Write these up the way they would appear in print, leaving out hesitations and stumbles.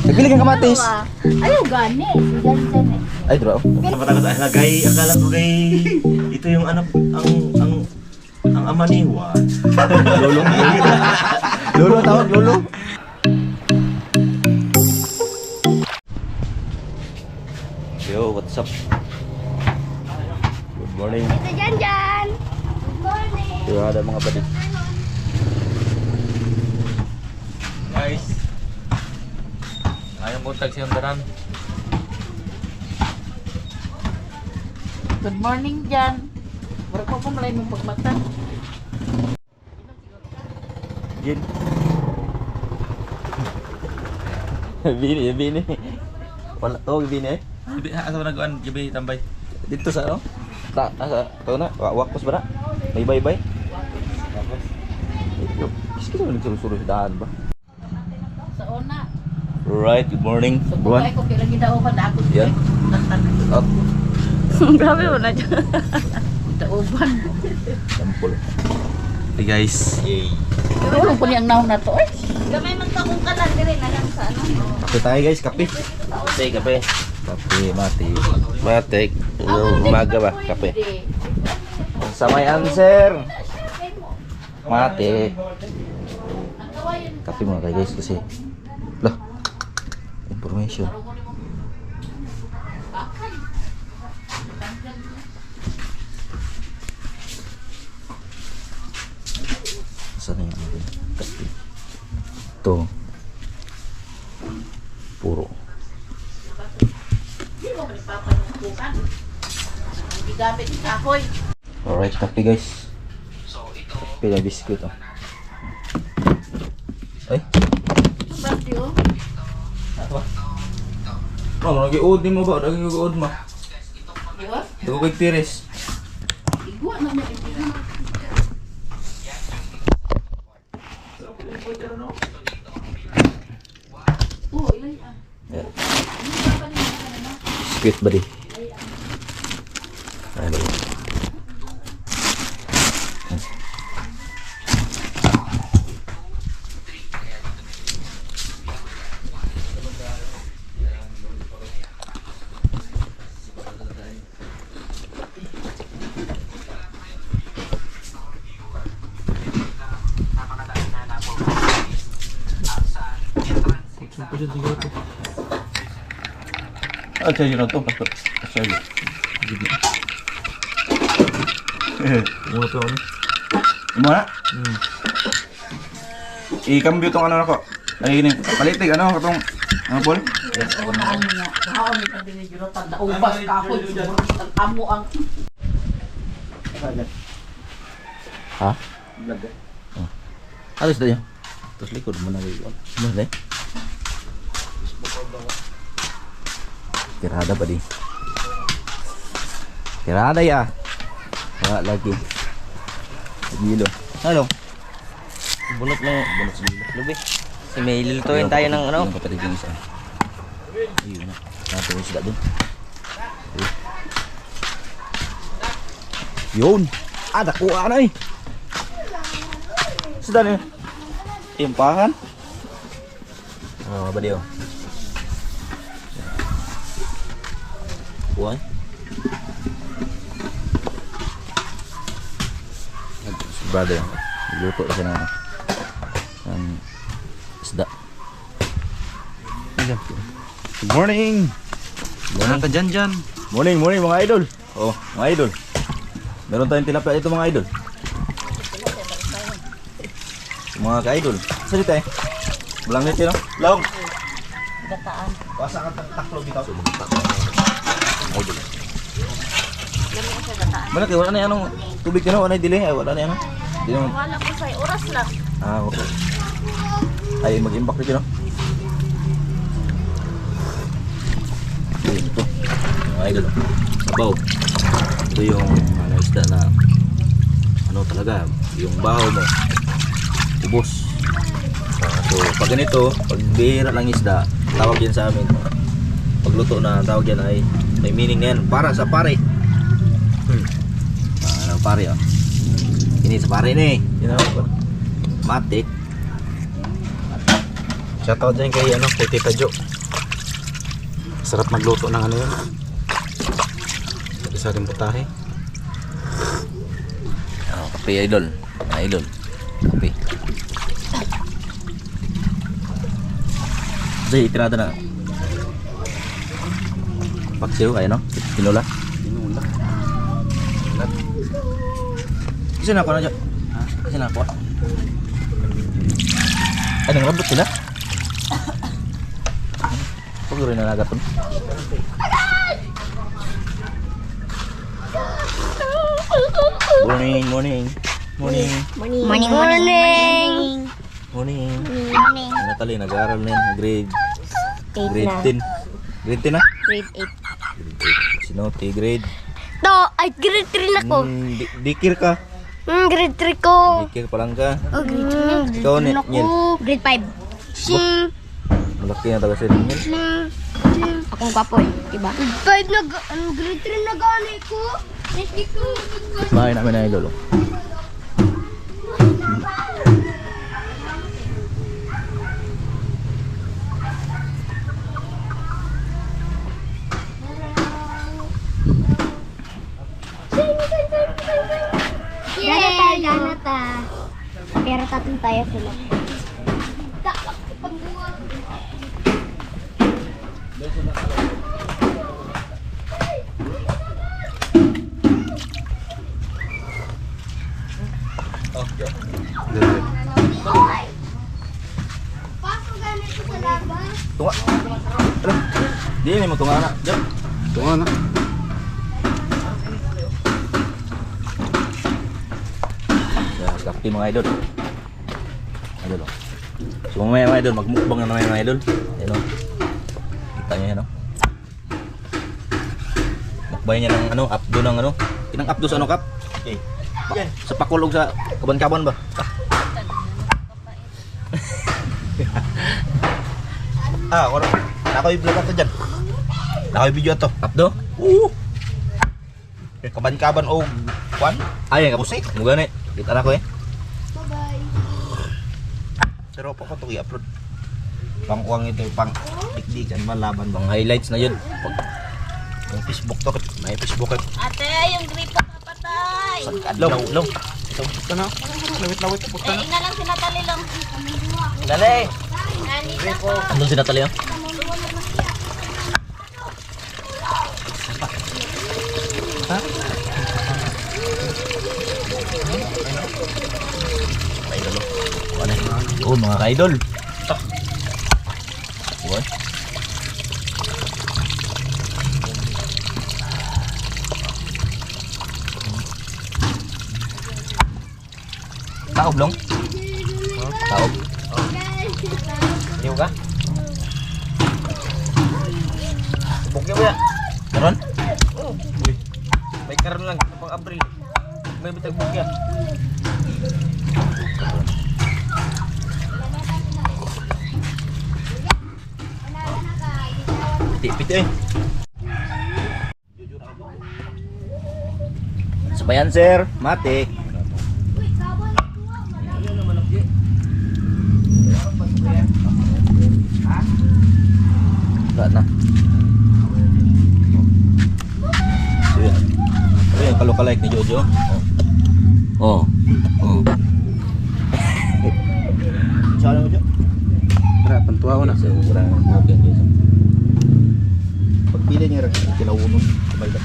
Nagpili kang kamatis. Ayaw gani. Diyan eh. Ay, bro. Napatakot ay lagay, akala ko gay ito yung anak ang ama ni Juan. Lolo. Lolo tawag, lolo. Yo, what's up? Good morning. Ito Jan. Good morning. Yo, ada mga badit. Guys, ayaw mo tag siyang daran. Good morning Jan. Baru ko mulai mempagmata. Gin. Bini. Wala to, bini. Hindi, asa ba nag-uan? Gabi tambay. Dito sa ano? Asa, tao na, wakos ba na? May bye-bye. Ito, kasi mo nagsurusulo sa daan ba? Sa una. Right, good morning. So Buwan. ko kailang gidauban ako. Yan. Up. Grabe mo na dyan. Gidauban. Sampol. Hey guys. Yay. Tulong po niyang naon na to. Ay. Gamay magtakong ka lang dire na lang sa ano. Kape tayo guys, kape. Kape. Kape, mati. Matik. Umaga ba? Kape. Sa may answer. Mati. Kape muna tayo guys kasi. Lah. Information. Saan na yung ano? Kape. Ito. Puro. Hindi gamit ni kahoy. Alright, kape guys. Kape na biscuit oh. Ay, Bakit yun? apa? Mama, nag-i-ood mo ba? Nag-i-ood mo? Diba? Dago kay tiris. Igwa na may ibigay. Oh, ilay ah. Yeah. Biscuit ba di? Ano? Ah, charger na to. Charger. Mga to ano? Imo na? I-cambio tong ano nako. Ay gini, palitig ano katong ano pol? Unaan niya. Kaon ni pwede ni Jurotan. Naubas kahoy. Ang amo ang... Ha? Oh. Alis na niya. Terus likod mo na ngayon. Ano na? Tirada pa di. Tirada ya. Wala lagi. Gilo. Ano? Bunot na. Bunot sa gilo. Lubi. Si may lulutuin tayo ng ano? Yung kapatid yung isa. Ayun na. Nato yung sila dun. Yun. Ah, nakuha na eh. Sida na yun. Impahan. Oh, ba diyo? Buwan. Brother, luto na siya ng isda. Good morning! Ano ka dyan? Morning mga idol. Oh, mga idol. Meron tayong tilapia dito mga idol. Mga ka-idol. Salita eh. Bulang nito no? Long. Gataan. Basa ka taklo bitaw. Idol. Mana kay wala na anong tubig kano wala dili ay wala na ano. Di naman. Wala ko sa oras lang. Ah, okay. Ay mag-imbak dito no. Ito. Mga idol. Sabaw. Ito yung ano isda na ano talaga yung baho mo. Ubos. So pag ganito, pag bihira lang isda, tawag yan sa amin. Pagluto na tawag yan ay may meaning na yan para sa pare. Pare oh. Ini sa pare ni, you know. Matik. Shoutout dyan kay, kay Tita Jo. Sarap magluto ng ano yun. Isa rin putahe. Kape idol. Idol. Kape. Jadi itirada na. Paksiw ay no? Tinola. Kasi na ako na dyan. Kasi na ako. Ay, nang rabot sila. Pag rin na nagaton. Morning, morning. Morning. Morning, morning. Morning. Morning. Natalie, nag-aaral na yan. Grade 8 10. na. Grade 10 na? Grade 8. Sinote, grade. Ay, grade 3 na ko. Dikir ka. Grade 3 ko. Dikir pa lang ka. Oh, grade 3 Ikaw, Niel. Grade 5. Malaki na talaga siya ninyo. Akong kapoy, diba? Grade 5 grade 3 na gani ko. Bahay namin na idol. Ganata. Pero tatong tayo sila. Pasok ganito sa labas. Tunga. Alam. Di ni mo tunga na. Diyan. Tunga na. Kape mga idol. Idol. So mamaya mga idol, magmukbang na naman mga idol. Ayan o. Kita nyo yan o. Mukbay niya ng updo ng Kinang updo sa kap? Okay. Sa pakulog sa kaban-kaban ba? Wala. Nakoy vlog ato dyan. Nakoy video ato. Updo? Kaban-kaban o kwan. Ay, kapusik. Muga na kita na ko eh. Pero pa ko ito i-upload. Pang-uwang ito, pang dikdikan, malaban bang. Mga highlights na yun. Yung Facebook to, may Facebook eh. Ate, yung gripo kapatay. Low. Ito na. Lawit na puta na. Ina lang sinatali lang. Dali! Nani na ko. Andun si Natalia. Idol. Ano eh? Oh, mga ka-idol. Uy. Taob long? Taob. Liw ka? Bukya mo yan. Meron? May karon lang, pang Abril. May bitag bukya. Piti-piti eh. Sabayan sir, mati. Wala na. So yan. Ano yung kalok-alike ni Jojo? Oh. Oh. Saan mo dyan? Tara, pantuwa ko na. Kurang okay guys. Pagpili niya rin, kinaunon. Kumalda.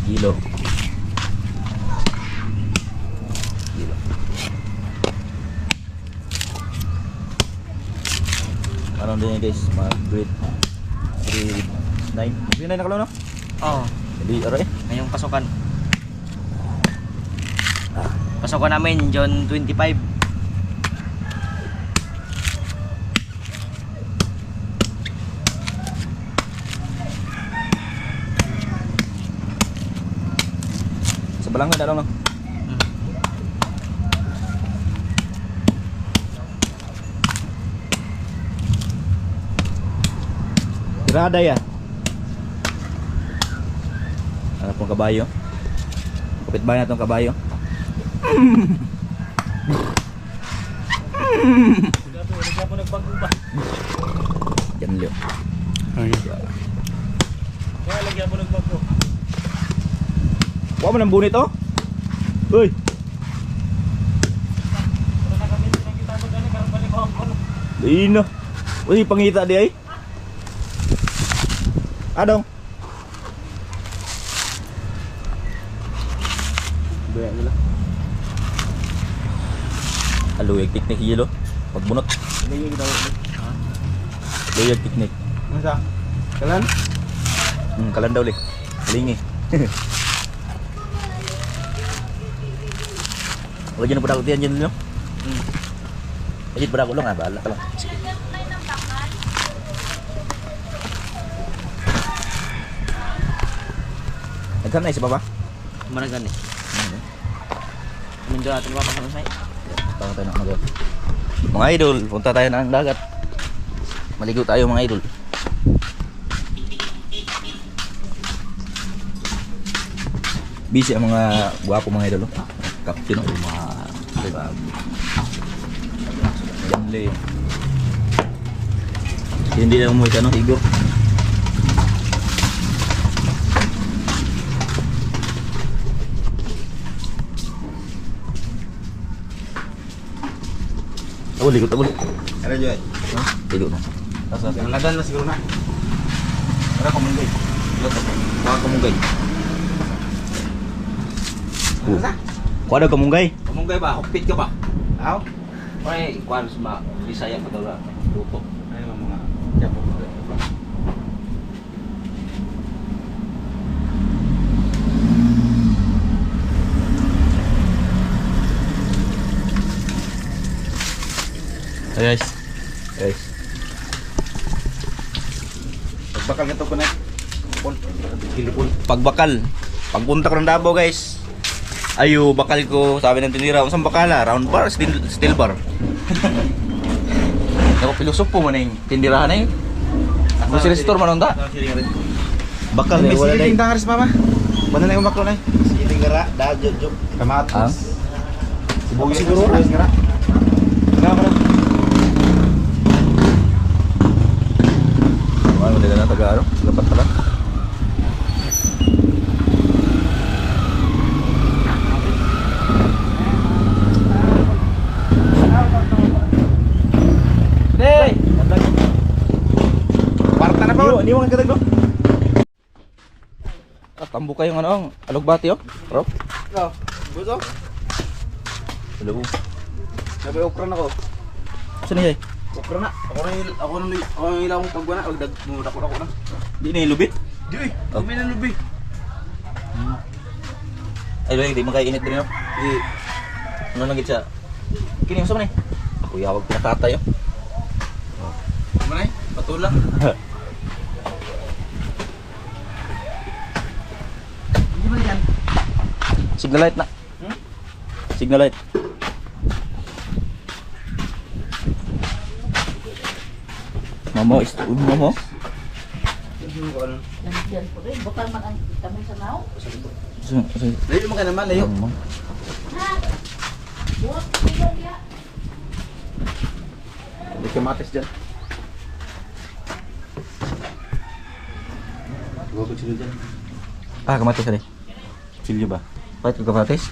Kilo. Ano din yun guys, mga grade 9. Grade 9 na kalaw no? Oo. Hindi, aray. Ngayong pasukan. Pasukan namin, John 25. Sa Balangga na lang no? Tirada ya. Ano pong kabayo? Kapit bahay na itong kabayo. Lagyan mo nagbago ba? Yan Leo. Kaya lagyan mo nagbago. Kuha mo ng bunit oh. Uy. Di na. Uy, pangita di ay. Adong. Baya nila. Aluyag teknik yelo. Pagbunot. Aluyag teknik. Ano sa? Kalan? Kalan daw li. Kalingi. Wala dyan na pada ko tiyan dyan nyo. Ajit pada ko lang ha. Bahala ka lang. Nagkan na isa pa ba? Managan eh. Menjual natin apa sama saya? Punta tayo ng dagat. Mga idol, punta tayo ng dagat. Maligo tayo mga idol. Busy ang mga guwapo mga idol. Captain o mga diba? Yanli. Hindi na umuwi ka no, Igor. Abo, ligot, abo. Ano Joy? Ha? Ligot na. Ang ladan na siguro na. Para kamunggay. Kuha kamunggay. Ano sa? Kuha daw kamunggay. Kamunggay ba? Hukpit ka ba? Aw? Oke, kuan sama Bisaya pa daw luto. Ano mga Japo. Hey guys. Guys. Pagbakal nito ko na. Kilipon. Pagbakal. Pagpunta ko ng Davao guys. Ayo bakal ko sabi ng tinira. Saan bakala? Round bar? Steel bar? Ako pilosopo mo na yung tindirahan na yun. Grocery store man onda. Bakal eh, wala na Siling yun. dangaris mama. Mana na yung makro na? Siling gara, dajo jok. Ah? Kamatos. Sibuyas Siguro na. Gara. Gara. Ano nila na taga ano? Lapat pala. Hey! Kwarta na po. Hindi mo nga katag no? Tambo kayong ano ang alugbati oh. Bro. Ikaw, buso? Hello. Sabi okra na ko. Saan niya? Okra na. Ako na ilaw mong pagwana. Agdag mo dako na. Di na ilubit? Di oy. Oh. Kami na lubi. Ay, di makainit din no? Di. Ano lang siya? Kini mo sa man eh. Ako yawag pinakatay oh. Manay, patula. Hindi man yan. Signal light na. Signal light. Mamo, mamo. Nandiyan po rin. Bukal man ang kami sa nao. Layo mo ka naman, layo. Buwak, ilaw ya. May kamatis dyan. Huwag ko sila dyan. Ah, kamatis ali. Silyo ba? Bakit ko kamatis?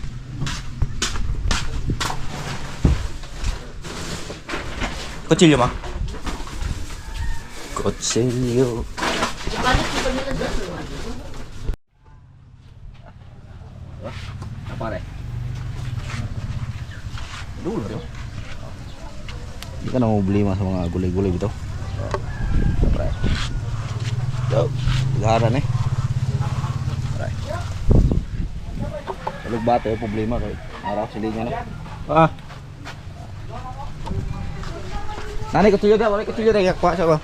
Kutsilyo ma? Kutsilyo. Balik ko pa nila dyan. Apa rin? Dulo rin. Hindi ka na problema sa mga gulay-gulay dito. Pre. Yo, gaharan eh. Pre. Talog bata yung problema kay araw sila niya na. Ah. Nanay kutsilyo ka, wala kutsilyo rin. Kuha siya ba?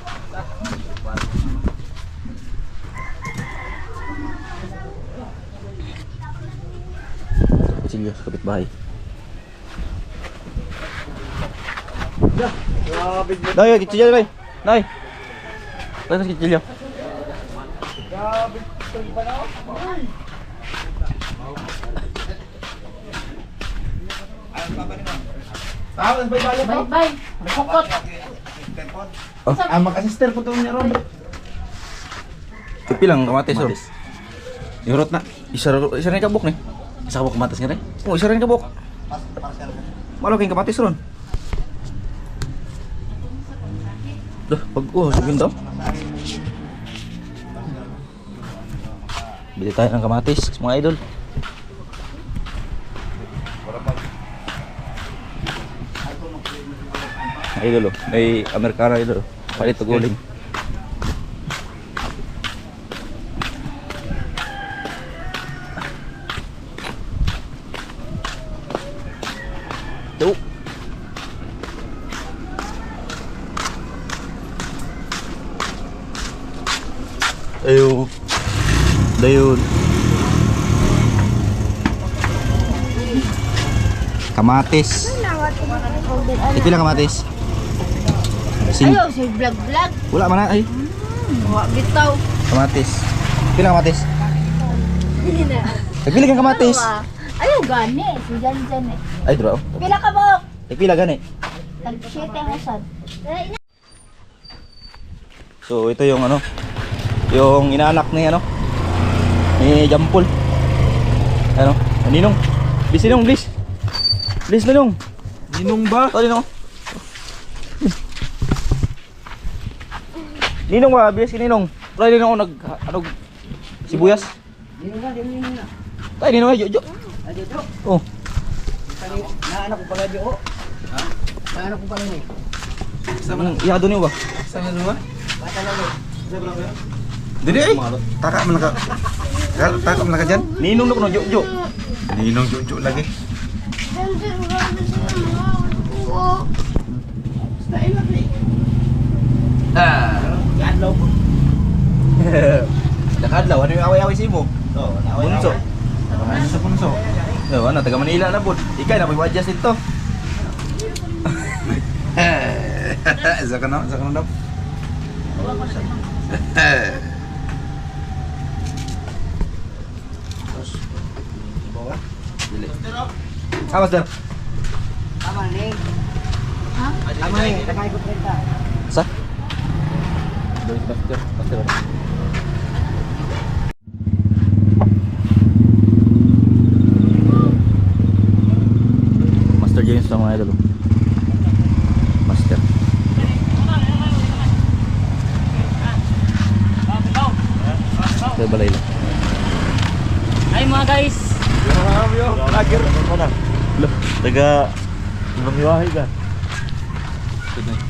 Kutsilyo sa kapitbahay. Nay, kutsilyo bay. Nay. Tayo sa kutsilyo. Bye-bye. Nakukot. Mag-assister po ito niya ron. Pilang kamatis ron. Yurot na. Isa rin kabuk ni. Isa ka po kamatis nga rin? Oh, isa rin kabuk. Malaking kamatis ron. Dah, sabihin daw. Bili tayo ng kamatis, mga idol. Idol oh, may Amerikana idol. Palit to guling. Tuh. Ayo. Dayun. Kamatis. Ipila kamatis. Ayaw, si vlog-vlog. Wala man na ay. Wak bitaw. Kamatis. Pila kamatis? Pila kang kamatis. Ayaw, gani. Si Jan eh. Ay, dro. Pila ka mo? Pila gani. Tag-7 ang usad. So ito yung ano, yung inaanak ni ano, ni Jampol. Ano? Ninong. Please Ninong, please. Please Ninong. Ninong ba? Oh, Ninong. Ninong ba? Bilis si Ninong. Try Ninong nag ano sibuyas. Ninong na. Tay Ninong ay Jojo. Jojo. Oh. Naanak ko pala Jo. Ha? Naanak ko pala ni. Iyado niyo ba? Saan nga ba? Bata na ni. Dili ay. Taka man ka. Taka man ka dyan. Ninong no Jojo. Ninong juju lagi. Adlaw ko. Nakadlaw ano yung away-away si mo? Oh, Bunso. Ano sa punso? No, ano taga Manila na pod. Ikay na pag-adjust dito. Isa ka na daw. Ah, Master. Tama ni. Ha? Tama ni. Takay ko 30. Sa? Master. Master. Master James sa mga idol. Master. Sa balay lang. Ay mga guys. Taga ibang hiwahay ka.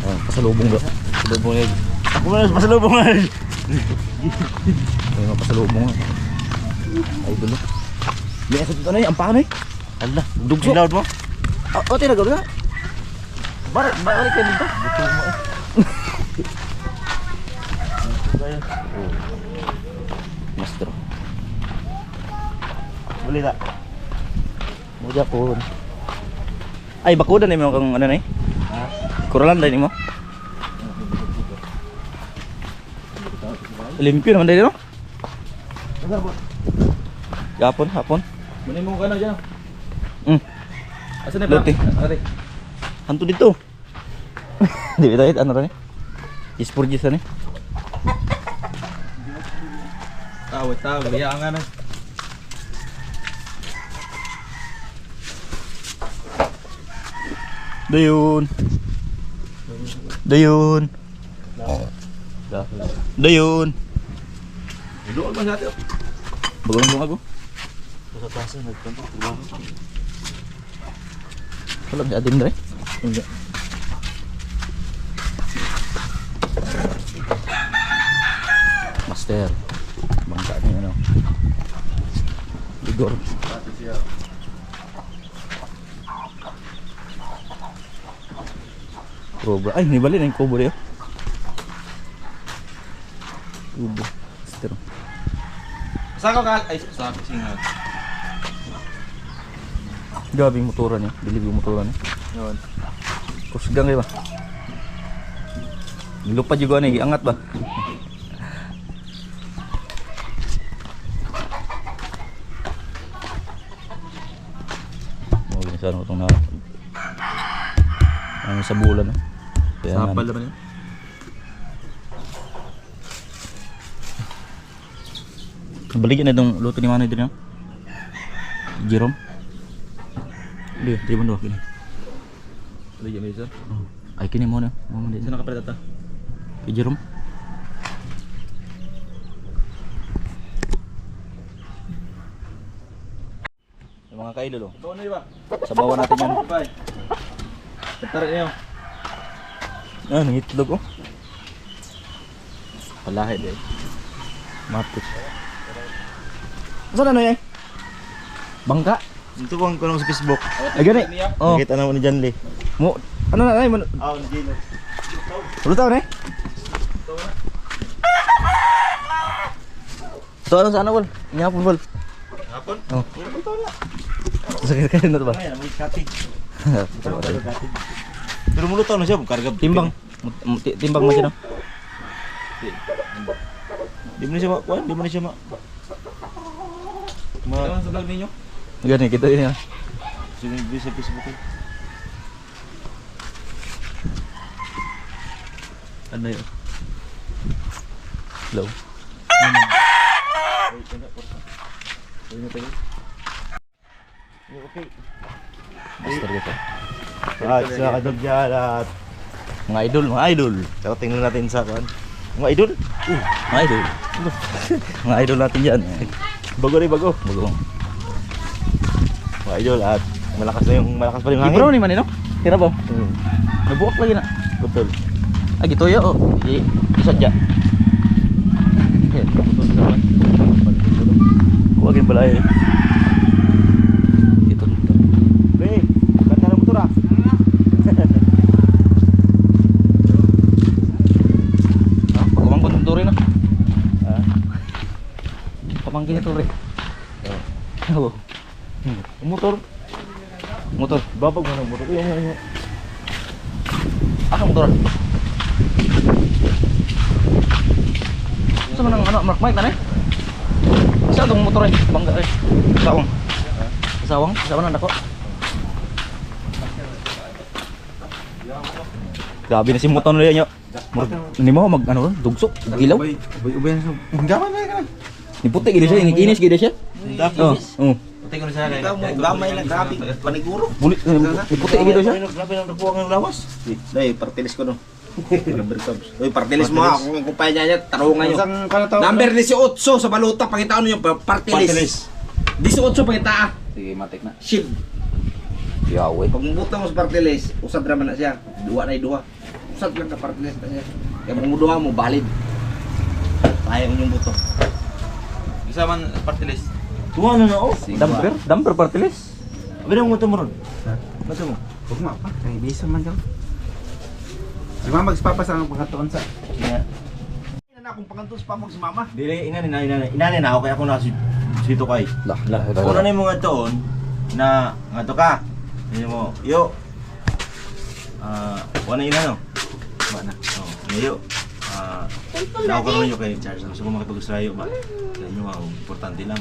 Oh, pasalubong ba? Pasalubong yan. Ako na pasalubong nga. May mga pasalubong nga. Ay, dulo. May asa dito na eh. Ang paano eh. Ala, Dugso. loud mo? Oh, tinagaw na. Balik ka dito. Buto mo eh. Master. Muli na. Muja po. Ay, bakudan na mo kang ano na eh. Kuralan din mo. Limpyo naman dito, no? Hapon. Muni mo ka na dyan. Asa na ba? Hanto dito. Di ba tayo, ano rin eh? Ispurgis na eh. Tawa, biya nga na. Dayun. Dayun. Dayun. Doon ba natin? Bagong ako. Sa tasa nagkanto. Wala si Adim dre. Hindi. Master. Bangka ni ano. Igor. Cobra. Ay, nibali na yung cobra yun. Ubo. Master. Saan ka? Ay, sabi singa. Grabe yung motoran niya. Bilib yung motoran niya. Yun. Kusgang kayo ba? Lupa juga nih, angat ba? Oh, ini sana utang na. Ang sa bulan, no? Kaya Sapal nga- naman yun. Baligyan na itong luto ni Manoy din, no? Jerome. Di mo gini. Baligyan mo isa. Ay, kini mo na. Saan nakapalit ata? Kay Jerome. Yung mga kaidol, oh. Doon na iba. Sabawan natin yan. Bye. Tara niyo. Ah, nangitlog, oh. Palahid, eh. Matik. Saan ano yan? Bangka. Ito ko ang sa Facebook. Ay, gani. Oh. Nakita naman ni John Lee. Mo, ano na, ay, Ah, ni Gino. Lutaw na eh. Ito ano sa ano, Wal? Ngapon, Wal. Hapon? Oh. Sakit ka na ito ba? Ay, may cutting. Pero mulutaw na siya, karga. Timbang. Timbang mo siya, no? Di mo na siya makuha, di mo na siya Ano sa vlog ninyo? Gani, kita ini ah. Sinigbi sa Facebook eh. Ano yun? Hello. Okay. Master ko. At sa kadog dyan at Mga idol, mga idol. pero tingnan natin sa kan. Mga idol. Mga idol. Mga idol natin yan. Bago rin bago. Bagong. Mga idol at malakas pa yung hangin. Ibro ni man, no? Tira ba? Hmm. Nabuak lagi na. Betul. Ah, gitu ya, oh. Isat ya. Kuwagin pala eh. Ito. Be, kanta ng motor ah. Ah, pagkumangkon ng turi, no? Ah. Pamangkin ito, Re. Oh. Motor. Motor. Babag mo ng motor. Yan. Ah, motor. Saan man ang Mark Mike na, eh? Saan itong motor, eh? Bangga, eh. Sawang. Sawang? Sawang na ako. Grabe na si motor na yan, Hindi mo mag, ano, dugsok, ilaw. Ubay na siya. Gaman na ka na. Ni puti, gila siya, inikinis, gila siya. Oh, oh. Tingnan mo sa akin. Gamay lang, grabe. Paniguro. Bulit, ni puti, gila siya. Grabe lang nakuha ng lawas. Dahil, partilis ko no. Uy, partilis mo ha. Kung ang kumpay niya, tarungan nyo. Number 18 sa baluta, pakita nyo yung partilis. 18 pakita ah. Sige, matik na. Shib. Yawe. Pag mabutang mo sa partilis, usad naman na siya. Duwa na duwa. Usad lang na partilis na siya. Kaya kung muduha mo, balid. Sayang yung buto. Isa man party list. Tuwa na oh. Damper partilis. Abi na mo motor mo ron. Motor mo. Huwag nga pa. Kaya bisa man ka. Si mama magpapasa ng pangkatuan sa. Yeah. Ina na akong pangkatuan sa pamag si mama. Dili inani na ako kaya ako na sito kay. Lah. Una na mo nga toon na nga to ka. Hindi mo, yo. Wala yun ano? Wala na. Oh, yo. Na ako karon yo kay charge. Gusto ko makipag-usayo ba? Kaya inyo ang importante lang.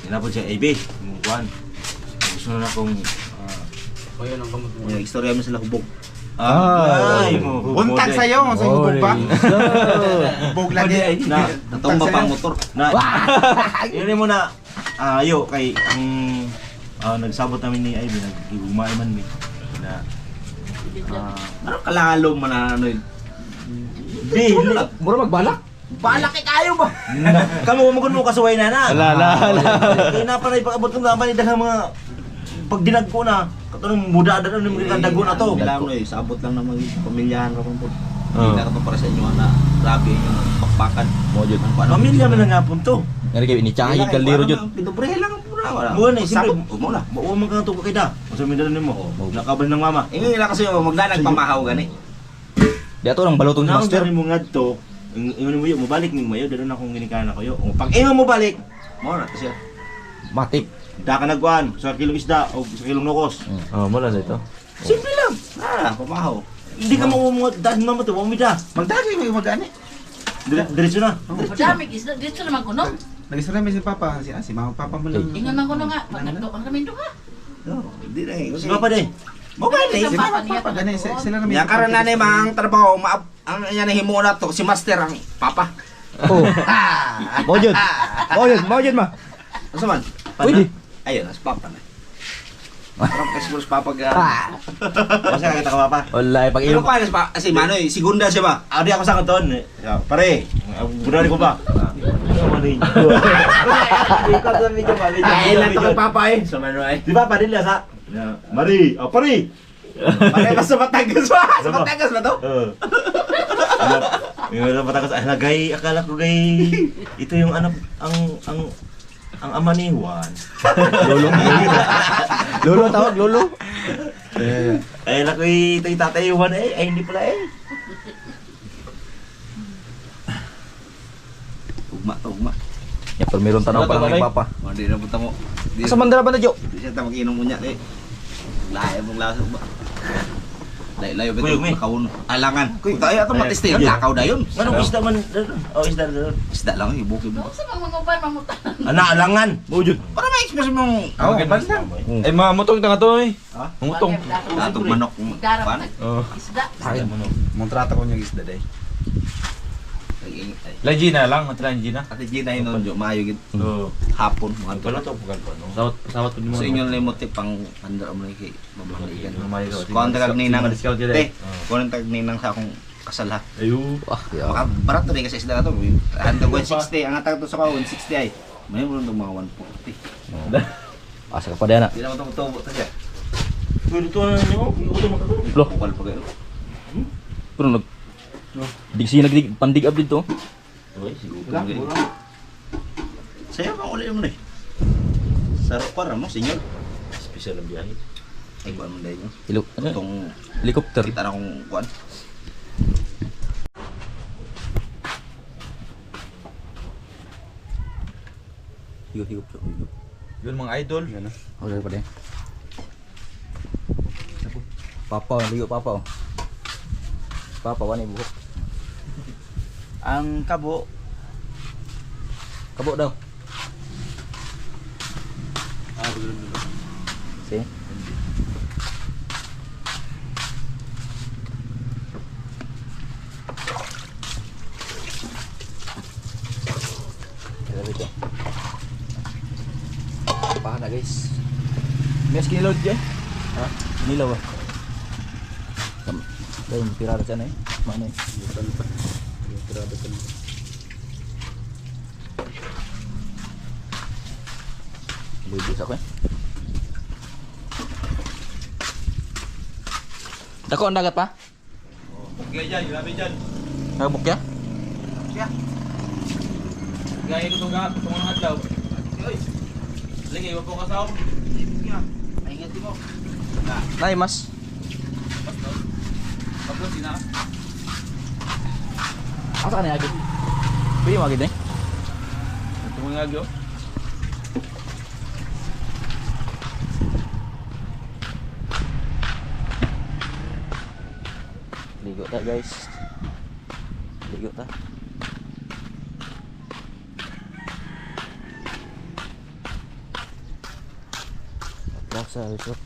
Hindi na po siya AB. Yung kuhan. Gusto na akong Yung istorya mo sila hubog. ay mo. Buntag sa'yo, sa hubog ba? Hubog lagi. Na, Natumba pa ang motor. na. Yun mo na ayo kay ang nagsabot namin ni Ivy nag-umay man mi na Ano kalalo man na ano yun? dili Mura magbalak. Balak kayo ba? kamo mo kasuway na na Ala. kay na pa na ipakabot ng naman daghang mga pag dinag ko na katong muda na ng mga dago na to Kailangan mo sabot lang ng mga pamilyahan ka po. Hindi na ka para sa inyo na grabe yung pakpakan. Mo jud. pamilya man nga punto Ngari kay ni chahi kaldero jud. Pitubre lang ang pura wala. mo na siyempre Mo na. mo man ka to kay da sa mindan nimo nakabal ng mama Ingin nila kasi magdanag pamahaw gani. Di ato nang balotong si Naon master. mo ngadto ingon mo yo mobalik ning mayo dalo na akong ginikana ko yo pag ingon mo balik Mo na kasi. Matik. da ka nagkuhan sa kilong isda o sa kilong nukos Oh, mula sa ito. simple lang Pamahaw. hindi ka mo dahil mama to mo da Magdagay mo magani. diretso na Madami, isda, dito naman ko, no? Nagisara mi si Papa, si Mama Papa mo lang. Ingan man ko, no nga. Pag nagdo ka kami, do ka. Hindi na eh. si papa day Mobile eh. Sila Yan karon nanay mang trabaho, ang yan himo na to si master ang papa. Oh. Mau jud. Mau jud ma. Asa man? Pwede. Ayun, as papa na. Parang kasi mo papa ga. Kasi nakita ka pa. Wallahi pag Pero inom. pa pa si Manoy, segunda siya ba? Adi ako sa kanton. Pare, budari ko ba? Ay, lang to kay papa eh. So Manoy. Di ba padilla sa? Mari, pare. Pare ba sa Batangas ba? Sa Batangas ba to? Yung alam Batangas, ay lagay, akala ko gay. Ito yung anak ang ama ni Juan. Lolo tawag, lolo. Ay lako ito yung tatay Juan ay hindi pala eh. Ugma. Ya pero meron tanaw pa lang ni papa. Hindi na buta mo. Sa mandala ba na Jo? Di siya tamang inom mo niya eh. Layo mong lasok ba? Layo Kuy, betul Umi. kaun alangan. Kuy, tayo ato matesting lakaw dayon. Anong isda man? Oh, isda doon. Isda lang ibukid mo. Sa mga uban mamutan. Ana alangan. Mujud. Para ma-express mong Oh, ganun lang. Eh, mamutong tanga to eh. Mamutong. datog manok mo. Darap Pan. Oh. isda. Sakit mo no. Montrata ko yung isda day. Ay, Lagi na lang, matala Gina. Ate Gina yun jo maayo gid Oo. hapon mo anto. Kalo to pugal pa no. Sawat mo. So inyo limot pang andar mo kay mamaligan. Mamaligan. Kuan tagag ninang. Discount yun Eh, eh. kuan tagag ninang sa akong kasal ha. Ayo. Wah, ya. Maka barat to din kasi isda to. Handa 160 ang atag to sa 160 ay. May mo nang mga 140. Asa ka pa dana. Di naman to tubo to siya. Pwede to na niyo. Uto mo to. Loh, Bukal pa kayo. pero nag Digsi nagdig pandig up dito. Oy, siguro. Saya bang ulit mo na eh. Sarap para mo, senyor. Special ang biyahe. Ay, kuan mo dahil nyo. Hilo. Ano? Itong Helicopter. kita na kong kuan. Higop. Yun mga idol. Yan na. Oh, dari pa din. Papa, ligo papa. Oh. Papa wani buhok. Ang kabo, Kabo daw. Si. Dito. Paha na guys. Mes kinilaw dyan. Ha? Kinilaw ba? Dahil pirada dyan eh. Mana eh. Pirada dyan. Lubis ako eh. Dako ang dagat pa? Okay dyan, grabe dyan. Nagabuk ya? Gaya ko itong mga hadlaw. Lagi, iwan po kasaw. ay ngati mo. Nay mas. Tapos sina. Asa ka na agad? Pwede mo agad eh. Ito mga agyo. Ligo ta guys. Ligo ta. Plaza Resort.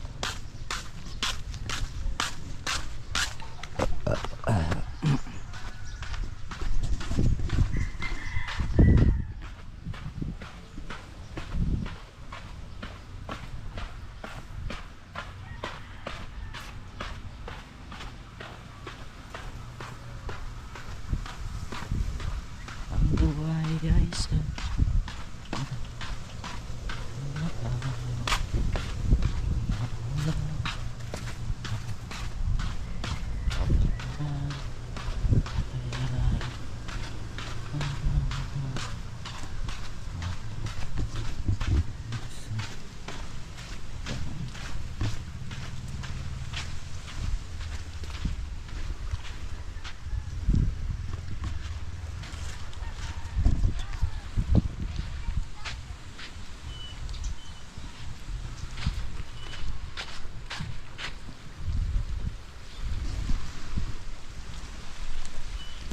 Ang buhay guys.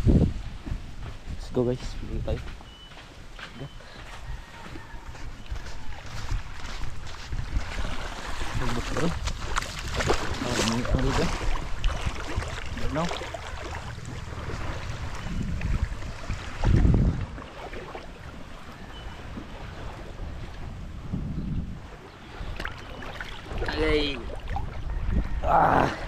Let's go guys, pili tayo. Nagbot pa rin. Ano dito? No? Alay. Ah.